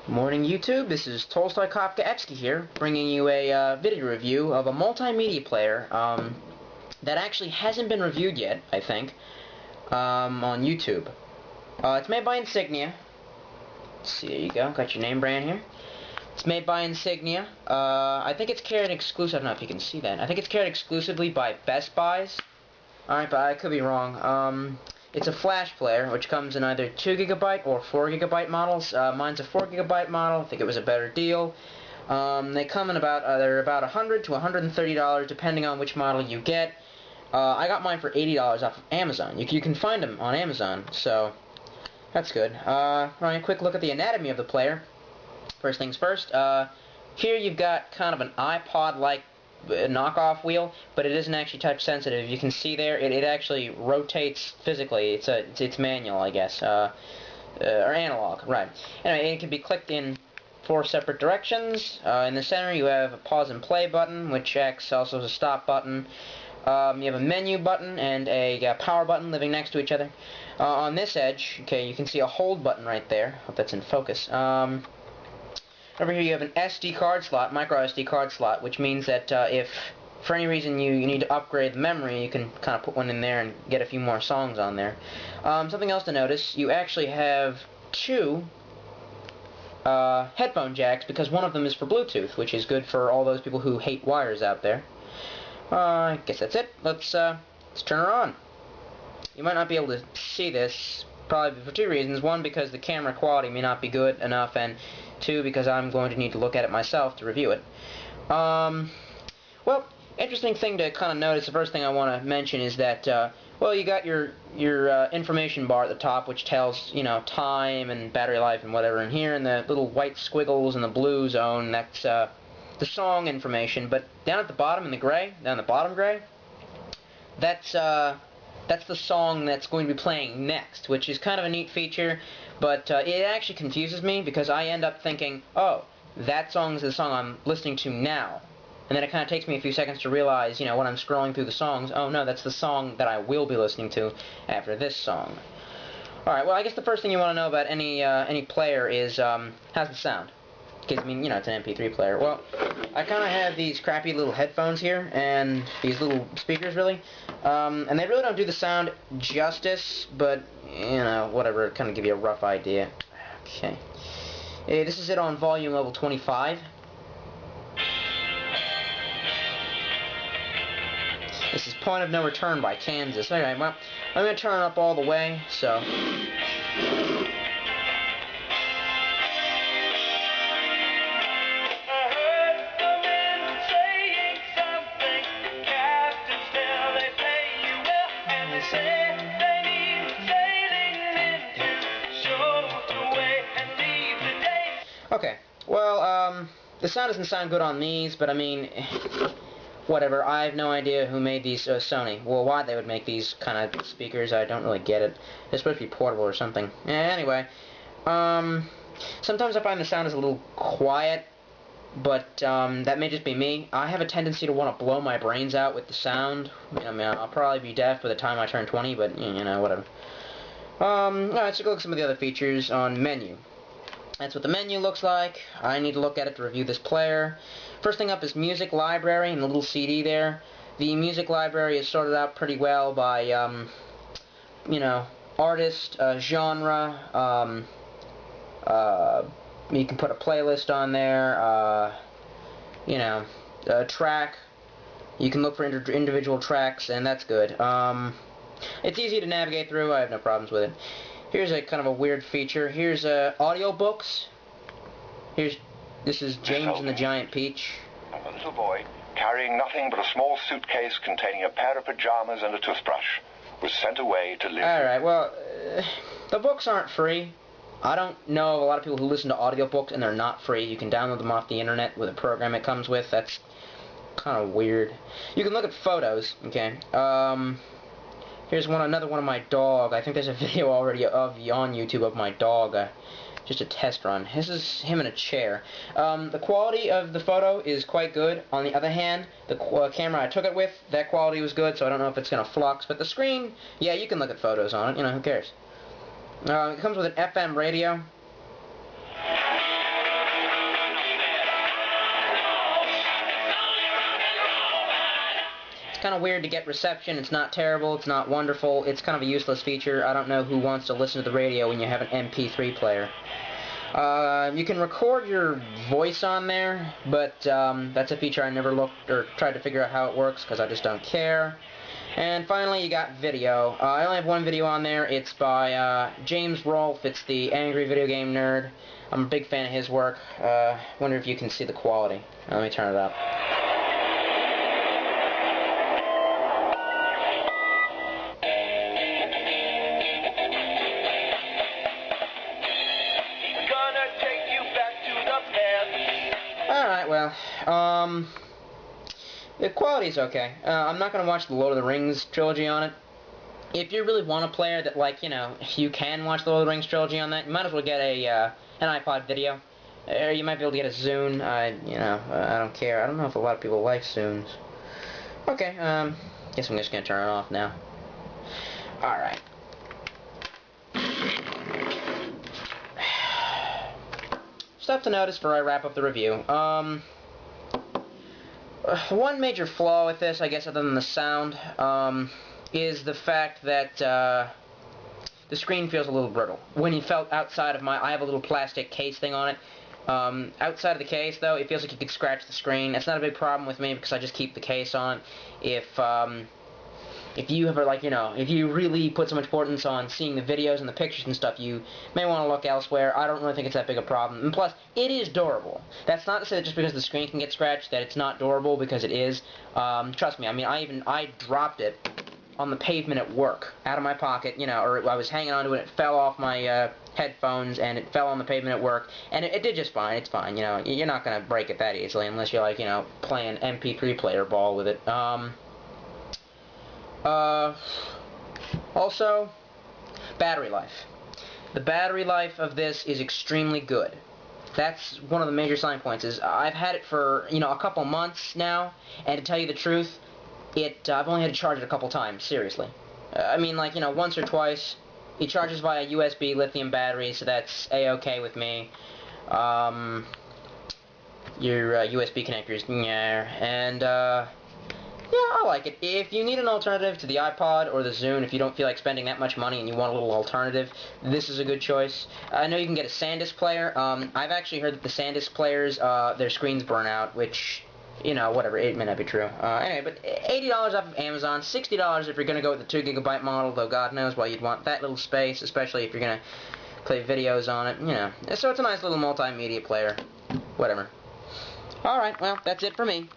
Morning YouTube, this is Tolstoy Kafkaevsky here, bringing you a video review of a multimedia player that actually hasn't been reviewed yet, I think, on YouTube. It's made by Insignia. Let's see, there you go, got your name brand here. It's made by Insignia. I think it's carried exclusive, I don't know if you can see that. I think it's carried exclusively by Best Buys. Alright, but I could be wrong. It's a flash player, which comes in either 2GB or 4GB models. Mine's a 4GB model. I think it was a better deal. They come in they're about $100 to $130, depending on which model you get. I got mine for $80 off of Amazon. You can find them on Amazon, so that's good. Alright, quick look at the anatomy of the player. First things first, here you've got kind of an iPod-like knockoff wheel, but it isn't actually touch sensitive. You can see there, it actually rotates physically. It's manual, I guess, or analog, right. Anyway, it can be clicked in 4 separate directions. In the center you have a pause and play button, which acts also as a stop button. You have a menu button and a power button living next to each other. On this edge, okay, you can see a hold button right there. Hope that's in focus. Over here you have an SD card slot, micro SD card slot, which means that if for any reason you need to upgrade the memory, you can kind of put one in there and get a few more songs on there. Something else to notice, you actually have 2 headphone jacks, because one of them is for Bluetooth, which is good for all those people who hate wires out there. I guess that's it. Let's turn her on. You might not be able to see this, probably for 2 reasons. One, because the camera quality may not be good enough, and 2, because I'm going to need to look at it myself to review it. Well, interesting thing to kind of notice, the first thing I want to mention is that, well, you got your information bar at the top, which tells, you know, time and battery life and whatever, and here in the little white squiggles in the blue zone, that's the song information, but down at the bottom in the gray, down the bottom gray, that's the song that's going to be playing next, which is kind of a neat feature, but it actually confuses me, because I end up thinking, oh, that song is the song I'm listening to now. And then it kind of takes me a few seconds to realize, you know, when I'm scrolling through the songs, oh no, that's the song that I will be listening to after this song. Alright, well, I guess the first thing you want to know about any player is, how's the sound? Because, I mean, you know, it's an MP3 player. Well, I kind of have these crappy little headphones here, and these little speakers, really. And they really don't do the sound justice, but, you know, whatever, kind of give you a rough idea. Okay. This is it on volume level 25. This is Point of No Return by Kansas. Anyway, well, I'm going to turn it up all the way, so... Okay, well, the sound doesn't sound good on these, but I mean, whatever. I have no idea who made these. Sony. Well, why they would make these kind of speakers, I don't really get it. They're supposed to be portable or something. Anyway, sometimes I find the sound is a little quiet, but that may just be me. I have a tendency to want to blow my brains out with the sound. I mean, I'll probably be deaf by the time I turn 20, but, you know, whatever. Alright, let's take a look at some of the other features on menu. That's what the menu looks like. I need to look at it to review this player. First thing up is Music Library and the little CD there. The Music Library is sorted out pretty well by, you know, artist, genre, you can put a playlist on there, you know, track. You can look for individual tracks, and that's good. It's easy to navigate through. I have no problems with it. Here's a kind of a weird feature. Here's audiobooks. This is James and the Giant Peach. A little boy, carrying nothing but a small suitcase containing a pair of pajamas and a toothbrush, was sent away to live. Alright, well, the books aren't free. I don't know of a lot of people who listen to audiobooks and they're not free. You can download them off the internet with a program it comes with. That's kind of weird. You can look at photos, okay. Here's another one of my dog. I think there's a video already on YouTube of my dog. Just a test run. This is him in a chair. The quality of the photo is quite good. On the other hand, the camera I took it with, that quality was good, so I don't know if it's going to flux. But the screen, yeah, you can look at photos on it. You know, who cares? It comes with an FM radio. kind of weird to get reception. It's not terrible. It's not wonderful. It's kind of a useless feature. I don't know who wants to listen to the radio when you have an MP3 player. You can record your voice on there, but that's a feature I never looked or tried to figure out how it works because I just don't care. And finally, you got video. I only have one video on there. It's by James Rolfe. It's the Angry Video Game Nerd. I'm a big fan of his work. Wonder if you can see the quality. Let me turn it up. Alright, well, the quality's okay. I'm not going to watch the Lord of the Rings trilogy on it. If you really want a player that, like, you know, you can watch the Lord of the Rings trilogy on that, you might as well get an iPod video. Or you might be able to get a Zune. I don't care. I don't know if a lot of people like Zunes. Okay, guess I'm just going to turn it off now. Alright. Stuff to notice before I wrap up the review. One major flaw with this, I guess, other than the sound, is the fact that the screen feels a little brittle. When you felt outside of I have a little plastic case thing on it. Outside of the case, though, it feels like you could scratch the screen. That's not a big problem with me because I just keep the case on. If you have, like, you know, if you really put so much importance on seeing the videos and the pictures and stuff, you may want to look elsewhere. I don't really think it's that big a problem. And plus, it is durable. That's not to say that just because the screen can get scratched that it's not durable, because it is. Trust me, I mean, I dropped it on the pavement at work, out of my pocket, you know, or I was hanging onto it, it fell off my headphones, and it fell on the pavement at work, and it did just fine. It's fine, you know, you're not going to break it that easily unless you're, like, you know, playing MP3 player ball with it. Also, battery life. The battery life of this is extremely good. That's one of the major selling points. Is I've had it for, you know, a couple months now, and to tell you the truth, I've only had to charge it a couple times, seriously. I mean, like, you know, once or twice. It charges via USB lithium battery, so that's A-okay with me. Your USB connectors, yeah, and, yeah, I like it. If you need an alternative to the iPod or the Zune, if you don't feel like spending that much money and you want a little alternative, this is a good choice. I know you can get a SanDisk player. I've actually heard that the SanDisk players, their screens burn out, which, you know, whatever, it may not be true. Anyway, but $80 off of Amazon, $60 if you're going to go with the 2GB model, though God knows why you'd want that little space, especially if you're going to play videos on it, you know. So it's a nice little multimedia player. Whatever. Alright, well, that's it for me.